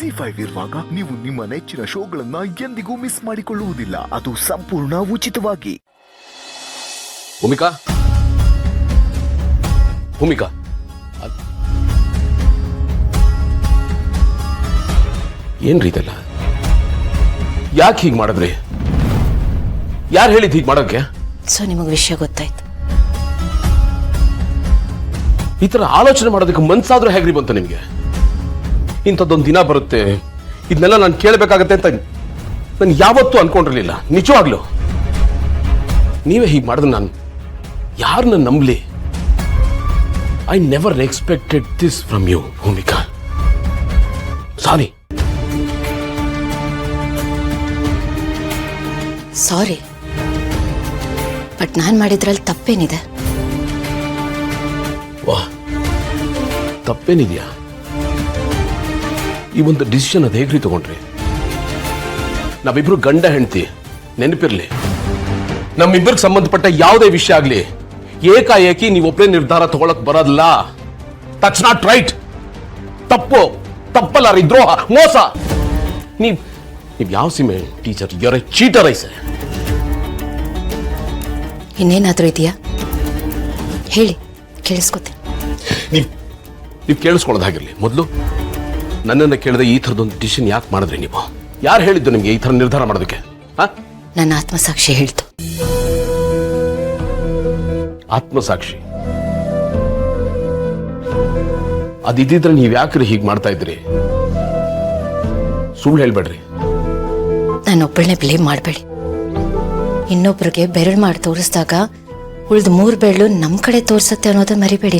ZEE5 ಇರುವಾಗ ನೀವು ನಿಮ್ಮ ನೆಚ್ಚಿನ ಶೋಗಳನ್ನ ಎಂದಿಗೂ ಮಿಸ್ ಮಾಡಿಕೊಳ್ಳುವುದಿಲ್ಲ. ಅದು ಸಂಪೂರ್ಣ ಉಚಿತವಾಗಿ. ಭೂಮಿಕಾ ಏನ್ರಿ ಇದೆಲ್ಲ? ಯಾಕೆ ಹೀಗೆ ಮಾಡಿದ್ರಿ? ಯಾರು ಹೇಳಿದ್ ಹೀಗೆ ಮಾಡೋಕೆ? ಸೊ ನಿಮಗೆ ವಿಷಯ ಗೊತ್ತಾಯ್ತು? ಈ ತರ ಆಲೋಚನೆ ಮಾಡೋದಕ್ಕೆ ಮನ್ಸಾದ್ರೂ ಹೇಗ್ರಿ ಬಂತು ನಿಮ್ಗೆ? ಇಂಥದ್ದೊಂದು ದಿನ ಬರುತ್ತೆ, ಇದನ್ನೆಲ್ಲ ನಾನು ಕೇಳಬೇಕಾಗತ್ತೆ ಅಂತ ನಾನು ಯಾವತ್ತೂ ಅನ್ಕೊಂಡಿರ್ಲಿಲ್ಲ. ನಿಜವಾಗ್ಲು ನೀವೇ ಹೀಗೆ ಮಾಡಿದ್ರೆ ನಾನು ಯಾರನ್ನ ನಂಬಲಿ? I never expected this from you Bhumika. Sorry. Sorry, but ನಾನು ಮಾಡಿದ್ರಲ್ಲಿ ತಪ್ಪೇನಿದೆ? ವಾಹ್, ತಪ್ಪೇನಿದೆಯಾ? ಈ ಒಂದು ಡಿಸಿಷನ್ ಅದು ಹೇಗ್ರಿ ತಗೊಂಡ್ರಿ? ನಾವಿಬ್ರು ಗಂಡ ಹೆಂಡತಿ, ನೆನಪಿರ್ಲಿ. ನಮ್ಮಿಬ್ಬರಿಗೆ ಸಂಬಂಧಪಟ್ಟ ಯಾವುದೇ ವಿಷಯ ಆಗ್ಲಿ ಏಕಾಏಕಿ ನೀವೊಬ್ಬರೇ ನಿರ್ಧಾರ ತಗೊಳಕ್ ಬರೋದಿಲ್ಲ. That's not right. ತಪ್ಪಲ್ಲ ರೀ, ದ್ರೋಹ, ಮೋಸ. ನೀವ್ ಯಾವ ಸೀಮೆ teacher? you're a cheater, I say. ಇನ್ನೇನಾದ್ರೂ ಇದೆಯಾ ಹೇಳಿ, ಕೇಳಿಸ್ಕೊತೀನಿ. ನೀವು ಕೇಳಿಸ್ಕೊಳ್ಳೋದು ಹಾಗಿರ್ಲಿ. ಮೊದಲು ನನ್ನನ್ನು ಕೇಳಿದ ಈ ಥರದೊಂದು ಡಿಸಿಷನ್ ಯಾಕೆ ಮಾಡಿದ್ರಿ ನೀವು? ಯಾರು ಹೇಳಿದ್ದು ನಿಮ್ಗೆ ಈ ಥರ ನಿರ್ಧಾರ ಮಾಡೋದಕ್ಕೆ? ನನ್ನ ಆತ್ಮಸಾಕ್ಷಿ ಹೇಳ್ತು. ಆತ್ಮಸಾಕ್ಷಿ ಅದಿದ್ದಿದ್ರೆ ನೀವು ಯಾಕ್ರಿ ಹೀಗೆ ಮಾಡ್ತಾ ಇದ್ರಿ? ಸುಳ್ಳು ಹೇಳ್ಬೇಡ್ರಿ. ನಾನೊಬ್ಬಳನ್ನೇ ಬ್ಲೇಮ್ ಮಾಡಬೇಡಿ. ಇನ್ನೊಬ್ರಿಗೆ ಬೆರಳು ಮಾಡಿ ತೋರಿಸಿದಾಗ ಉಳ್ದು 3 ಬೆರಳು ನಮ್ಮ ಕಡೆ ತೋರಿಸುತ್ತೆ ಅನ್ನೋದನ್ನ ಮರಿಬೇಡಿ.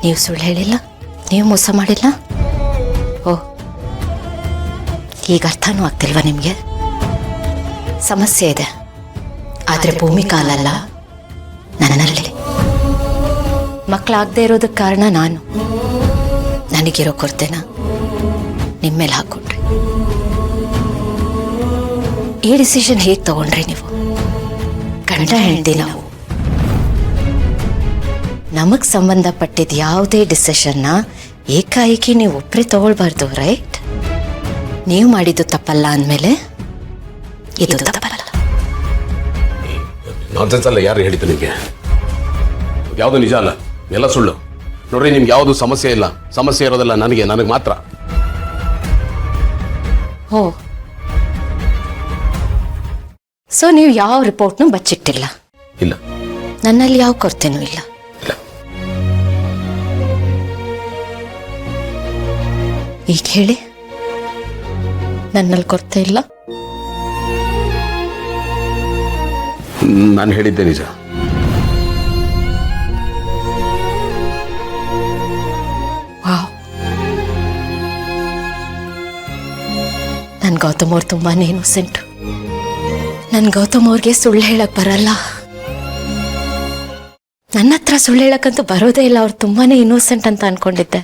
ನೀವು ಸುಳ್ಳು ಹೇಳಿಲ್ಲ, ನೀವು ಮೋಸ ಮಾಡಿಲ್ಲ. ಓಹ್, ಈಗ ಅರ್ಥನೂ ಆಗ್ತಿಲ್ವಾ ನಿಮಗೆ? ಸಮಸ್ಯೆ ಇದೆ, ಆದರೆ ಭೂಮಿಕಾ ಅಲ್ಲ, ನನ್ನಲ್ಲಿ. ಮಕ್ಕಳಾಗದೆ ಇರೋದಕ್ಕೆ ಕಾರಣ ನಾನು. ನನಗಿರೋ ಕೊರತೆನ ನಿಮ್ಮ ಮೇಲೆ ಹಾಕ್ಕೊಂಡ್ರಿ. ಈ ಡಿಸಿಷನ್ ಹೇಗೆ ತಗೊಂಡ್ರಿ ನೀವು? ಗಂಡ ಹೆಂಡತಿ ನಾವು. ನಮಗ್ ಸಂಬಂಧಪಟ್ಟಿದ್ದ ಯಾವುದೇ ಡಿಸಿಷನ್ನ ಏಕಾಏಕಿ ನೀವು ಒಬ್ಬರೇ ತಗೊಳ್ಬಾರ್ದು, ರೈಟ್? ನೀವು ಮಾಡಿದ್ದು ತಪ್ಪಲ್ಲ ಅಂದಮೇಲೆ ಇದು ತಪ್ಪಲ್ಲ. ನಾನ್ಸೆನ್ಸ್ ಅಲ್ಲ. ಯಾರು ಹೇಳಿದ್ದು ನಿಮಗೆ? ಯಾವುದು ನಿಜ ಅಲ್ಲ, ಎಲ್ಲ ಸುಳ್ಳು. ನೋಡ್ರಿ, ನಿಮ್ಗೆ ಯಾವುದು ಸಮಸ್ಯೆ ಇಲ್ಲ. ಸಮಸ್ಯೆ ಇರೋದಲ್ಲ ನನಗೆ ಮಾತ್ರ. ಓ, ಸೊ ನೀವು ಯಾವ ರಿಪೋರ್ಟ್ನು ಬಚ್ಚಿಟ್ಟಿಲ್ಲ? ಇಲ್ಲ. ನನ್ನಲ್ಲಿ ಯಾವ ಕೊರತೆನೂ ಇಲ್ಲ. ಈಗ ಹೇಳಿ, ನನ್ನಲ್ಲಿ ಕೊರತೆ ಇಲ್ಲ? ನಾನು ಹೇಳಿದ್ದೆ ನಿಜ. ವಾವ್, ನನ್ ಗೌತಮ್ ಅವ್ರು ತುಂಬಾನೇ ಇನ್ನೋಸೆಂಟ್. ನನ್ ಗೌತಮ್ ಅವ್ರಿಗೆ ಸುಳ್ಳು ಹೇಳಕ್ ಬರಲ್ಲ. ನನ್ನ ಹತ್ರ ಸುಳ್ಳು ಹೇಳಕ್ಕಂತೂ ಬರೋದೇ ಇಲ್ಲ. ಅವ್ರು ತುಂಬಾನೇ ಇನ್ನೋಸೆಂಟ್ ಅಂತ ಅನ್ಕೊಂಡಿದ್ದೆ.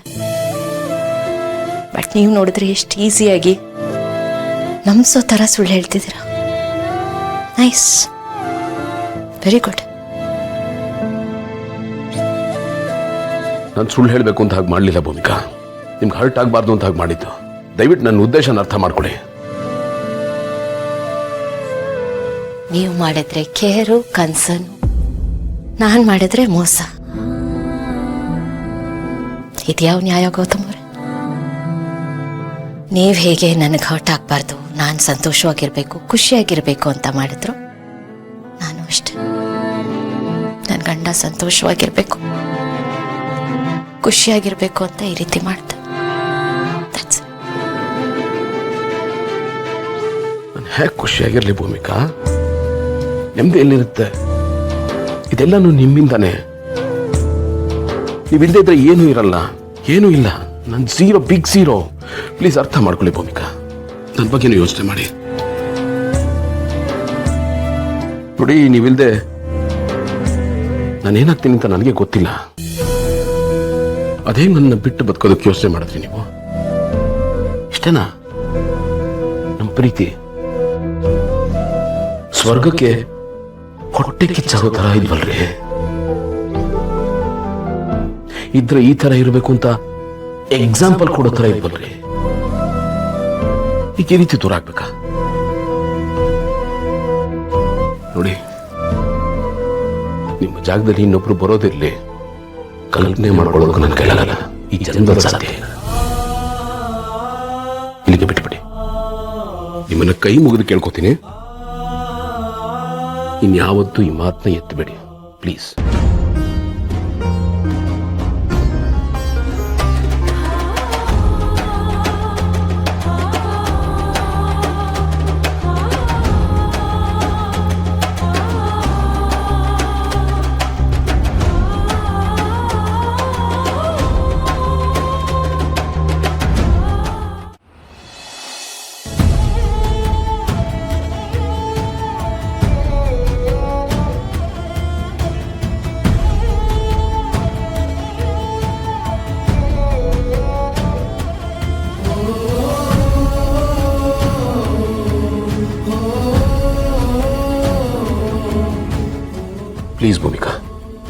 ಬಟ್ ನೀವು ನೋಡಿದ್ರೆ ಎಷ್ಟು ಈಸಿಯಾಗಿ ನಂಬಿಸೋ ಥರ ಸುಳ್ಳು ಹೇಳ್ತಿದ್ದೀರಾ. Nice, very good. ನಾನು ಸುಳ್ಳು ಹೇಳಬೇಕು ಅಂತ ಹಾಗೆ ಮಾಡಲಿಲ್ಲ ಭೂಮಿಕಾ. ನಿಮ್ಗೆ ಹರ್ಟ್ ಆಗಬಾರ್ದು ಅಂತ ಹಾಗೆ ಮಾಡಿದ್ದು. ದಯವಿಟ್ಟು ನನ್ನ ಉದ್ದೇಶನ ಅರ್ಥ ಮಾಡ್ಕೊಳ್ಳಿ. ನೀವು ಮಾಡಿದ್ರೆ ಕೇರು, ಕನ್ಸರ್ನ್. ನಾನು ಮಾಡಿದ್ರೆ ಮೋಸ. ಇದ್ಯಾವ ನ್ಯಾಯ ಗೌತಮ್ ಅವ್ರೆ? ನೀವು ಹೇಗೆ ನನಗೆ ಹರ್ಟ್ ಆಗಬಾರ್ದು, ನಾನು ಸಂತೋಷವಾಗಿರ್ಬೇಕು, ಖುಷಿಯಾಗಿರ್ಬೇಕು ಅಂತ ಮಾಡಿದ್ರು, ನಾನು ಅಷ್ಟೆ. ನನ್ನ ಗಂಡ ಸಂತೋಷವಾಗಿರ್ಬೇಕು, ಖುಷಿಯಾಗಿರ್ಬೇಕು ಅಂತ ಈ ರೀತಿ ಮಾಡ್ದೆ. ನಾನು ಹೇಗೆ ಖುಷಿಯಾಗಿರ್ಲಿ ಭೂಮಿಕಾ? ನೆಮ್ಮದಿ ಎಲ್ಲಿರುತ್ತೆ? ಇದೆಲ್ಲನೂ ನಿಮ್ಮಿಂದಾನೆ. ನೀವಿಲ್ಲದೆ ಇದ್ರೆ ಏನೂ ಇರಲ್ಲ, ಏನೂ ಇಲ್ಲ. ನನ್ನ ಝೀರೋ, ಬಿಗ್ ಝೀರೋ. ಪ್ಲೀಸ್ ಅರ್ಥ ಮಾಡ್ಕೊಳ್ಳಿ ಭೂಮಿಕಾ. ನನ್ನ ಬಗ್ಗೆನೂ ಯೋಚನೆ ಮಾಡಿ. ನೋಡಿ, ನೀವಿಲ್ಲದೆ ನಾನೇನಾಗ್ತೀನಿ ಅಂತ ನನಗೆ ಗೊತ್ತಿಲ್ಲ. ಅದೇ ನನ್ನ ಬಿಟ್ಟು ಬದುಕೋದಕ್ಕೆ ಯೋಚನೆ ಮಾಡಿದ್ರಿ ನೀವು? ಇಷ್ಟೇನಾ ನಮ್ಮ ಪ್ರೀತಿ? ಸ್ವರ್ಗಕ್ಕೆ ಹೊಟ್ಟೆ ಕಿಚ್ಚಾಗೋ ತರ ಇಲ್ವಲ್ರಿ? ಇದ್ರೆ ಈ ತರ ಇರಬೇಕು ಅಂತ ಎಕ್ಸಾಂಪಲ್ ಕೊಡೋ ತರ ಇಲ್ವಲ್ರಿ? ಈಗ ಈ ರೀತಿ ದೂರ ಆಗ್ಬೇಕಾ? ನೋಡಿ, ನಿಮ್ಮ ಜಾಗದಲ್ಲಿ ಇನ್ನೊಬ್ರು ಬರೋದಿರ್ಲಿ, ಕಲ್ಪನೆ ಮಾಡ್ಕೊಳ್ಳೋದಕ್ಕೆ ನನ್ನ ಕೈಲಾಗಲ್ಲ. ಈ ಜನ್ಮದಲ್ಲಿ ಸಾಧ್ಯ ಇಲ್ಲ. ಇಲ್ಲಿಗೆ ಬಿಟ್ಬಿಡಿ. ನಿಮ್ಮನ್ನ ಕೈ ಮುಗಿದು ಕೇಳ್ಕೊತೀನಿ, ಇನ್ಯಾವತ್ತೂ ಈ ಮಾತನ್ನ ಎತ್ತಬೇಡಿ ಪ್ಲೀಸ್. ಪ್ಲೀಸ್ ಭೂಮಿಕಾ,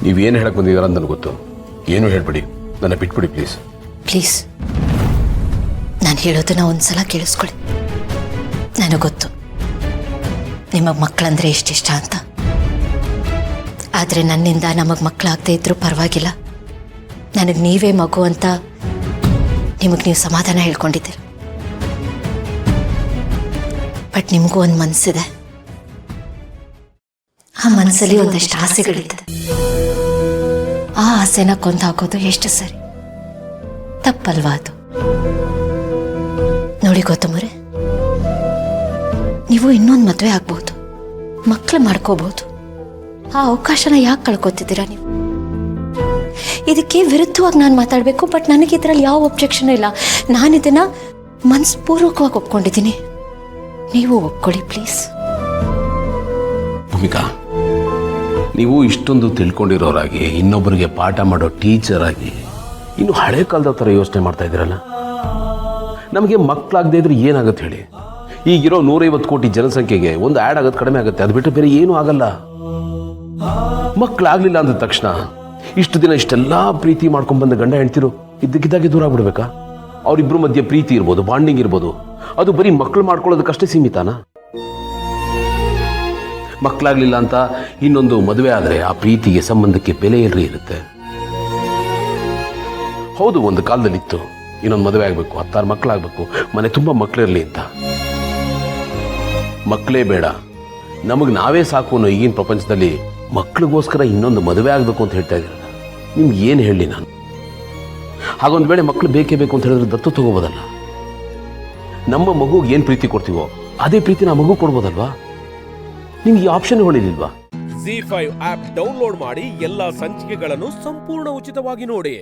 ನೀವೇನು ಹೇಳಕ್ ಬಂದಿದ್ದೀರ ಅಂತ ನನಗೆ ಗೊತ್ತು. ಏನು ಹೇಳ್ಬಿಡಿ, ನನ್ನ ಬಿಟ್ಬಿಡಿ ಪ್ಲೀಸ್. ಪ್ಲೀಸ್, ನಾನು ಹೇಳೋದನ್ನ ಒಂದ್ಸಲ ಕೇಳಿಸ್ಕೊಳ್ಳಿ. ನನಗೆ ಗೊತ್ತು ನಿಮಗೆ ಮಕ್ಕಳಂದ್ರೆ ಇಷ್ಟ ಅಂತ. ಆದರೆ ನನ್ನಿಂದ ನಮಗೆ ಮಕ್ಕಳಾಗದೇ ಇದ್ರೂ ಪರವಾಗಿಲ್ಲ, ನನಗೆ ನೀವೇ ಮಗು ಅಂತ ನಿಮಗೆ ನೀವು ಸಮಾಧಾನ ಹೇಳ್ಕೊಂಡಿದ್ದೀರ. ಬಟ್ ನಿಮಗೂ ಒಂದು ಮನಸ್ಸಿದೆ. ಆ ಮನಸ್ಸಲ್ಲಿ ಒಂದಷ್ಟು ಆಸೆಗಳಿರ್ತದೆ. ಆ ಆಸೆನ ಕೊಂದಾಕೋದು ಎಷ್ಟು ಸರಿ? ತಪ್ಪಲ್ವಾ ಅದು? ನೋಡಿ ಗೌತಮರೇ, ನೀವು ಇನ್ನೊಂದು ಮದುವೆ ಆಗ್ಬಹುದು, ಮಕ್ಕಳು ಮಾಡ್ಕೋಬಹುದು. ಆ ಅವಕಾಶನ ಯಾಕೆ ಕಳ್ಕೊತಿದ್ದೀರಾ ನೀವು? ಇದಕ್ಕೆ ವಿರುದ್ಧವಾಗಿ ನಾನು ಮಾತಾಡಬೇಕು, ಬಟ್ ನನಗೆ ಇದರಲ್ಲಿ ಯಾವ ಒಬ್ಜೆಕ್ಷನ್ ಇಲ್ಲ. ನಾನಿದನ್ನ ಮನಸ್ಪೂರ್ವಕವಾಗಿ ಒಪ್ಕೊಂಡಿದ್ದೀನಿ. ನೀವು ಒಪ್ಕೊಳ್ಳಿ ಪ್ಲೀಸ್. ಭೂಮಿಕಾ, ನೀವು ಇಷ್ಟೊಂದು ತಿಳ್ಕೊಂಡಿರೋರಾಗಿ, ಇನ್ನೊಬ್ಬರಿಗೆ ಪಾಠ ಮಾಡೋ ಟೀಚರ್ ಆಗಿ, ಇನ್ನು ಹಳೆ ಕಾಲದ ಥರ ಯೋಚನೆ ಮಾಡ್ತಾ ಇದ್ದೀರಲ್ಲ. ನಮಗೆ ಮಕ್ಕಳಾಗದೇ ಇದ್ರೆ ಏನಾಗುತ್ತೆ ಹೇಳಿ? ಈಗಿರೋ 150 ಕೋಟಿ ಜನಸಂಖ್ಯೆಗೆ ಒಂದು ಆ್ಯಡ್ ಆಗೋದು ಕಡಿಮೆ ಆಗುತ್ತೆ, ಅದು ಬಿಟ್ಟರೆ ಬೇರೆ ಏನೂ ಆಗಲ್ಲ. ಮಕ್ಕಳಾಗಲಿಲ್ಲ ಅಂದ ತಕ್ಷಣ ಇಷ್ಟು ದಿನ ಇಷ್ಟೆಲ್ಲ ಪ್ರೀತಿ ಮಾಡ್ಕೊಂಡ್ಬಂದ ಗಂಡ ಹೆಂಡ್ತಿರು ಇದ್ದಕ್ಕಿದ್ದಾಗೆ ದೂರ ಆಗ್ಬಿಡ್ಬೇಕಾ? ಅವರಿಬ್ಬರ ಮಧ್ಯೆ ಪ್ರೀತಿ ಇರ್ಬೋದು, ಬಾಂಡಿಂಗ್ ಇರ್ಬೋದು, ಅದು ಬರೀ ಮಕ್ಕಳು ಮಾಡ್ಕೊಳ್ಳೋದಕ್ಕಷ್ಟೇ ಸೀಮಿತಾನಾ? ಮಕ್ಕಳಾಗ್ಲಿಲ್ಲ ಅಂತ ಇನ್ನೊಂದು ಮದುವೆ ಆದರೆ ಆ ಪ್ರೀತಿಗೆ, ಸಂಬಂಧಕ್ಕೆ ಬೆಲೆ ಎಲ್ರಿ ಇರುತ್ತೆ. ಹೌದು, ಒಂದು ಕಾಲದಲ್ಲಿ ಇತ್ತು ಇನ್ನೊಂದು ಮದುವೆ ಆಗಬೇಕು, 10 ಮಕ್ಕಳಾಗಬೇಕು, ಮನೆ ತುಂಬ ಮಕ್ಕಳಿರಲಿ ಅಂತ. ಮಕ್ಕಳೇ ಬೇಡ, ನಮಗೆ ನಾವೇ ಸಾಕು ಅನ್ನೋ ಈಗಿನ ಪ್ರಪಂಚದಲ್ಲಿ ಮಕ್ಕಳಿಗೋಸ್ಕರ ಇನ್ನೊಂದು ಮದುವೆ ಆಗಬೇಕು ಅಂತ ಹೇಳ್ತಾ ಇದ್ದೀರಲ್ಲ, ನಿಮ್ಗೆ ಏನು ಹೇಳಿ ನಾನು? ಹಾಗೊಂದು ವೇಳೆ ಮಕ್ಕಳು ಬೇಕೇ ಬೇಕು ಅಂತ ಹೇಳಿದ್ರೆ ದತ್ತು ತಗೋಬೋದಲ್ಲ. ನಮ್ಮ ಮಗುಗೆ ಏನು ಪ್ರೀತಿ ಕೊಡ್ತೀವೋ ಅದೇ ಪ್ರೀತಿ ನಾವು ಮಗು ಕೊಡ್ಬೋದಲ್ವಾ? ನಿಮ್ಗೆ ಈ ಆಪ್ಷನ್ ಹೊಳಿಲಿಲ್ವಾ? ZEE5 ಆಪ್ ಡೌನ್ಲೋಡ್ ಮಾಡಿ ಎಲ್ಲಾ ಸಂಚಿಕೆಗಳನ್ನು ಸಂಪೂರ್ಣ ಉಚಿತವಾಗಿ ನೋಡಿ.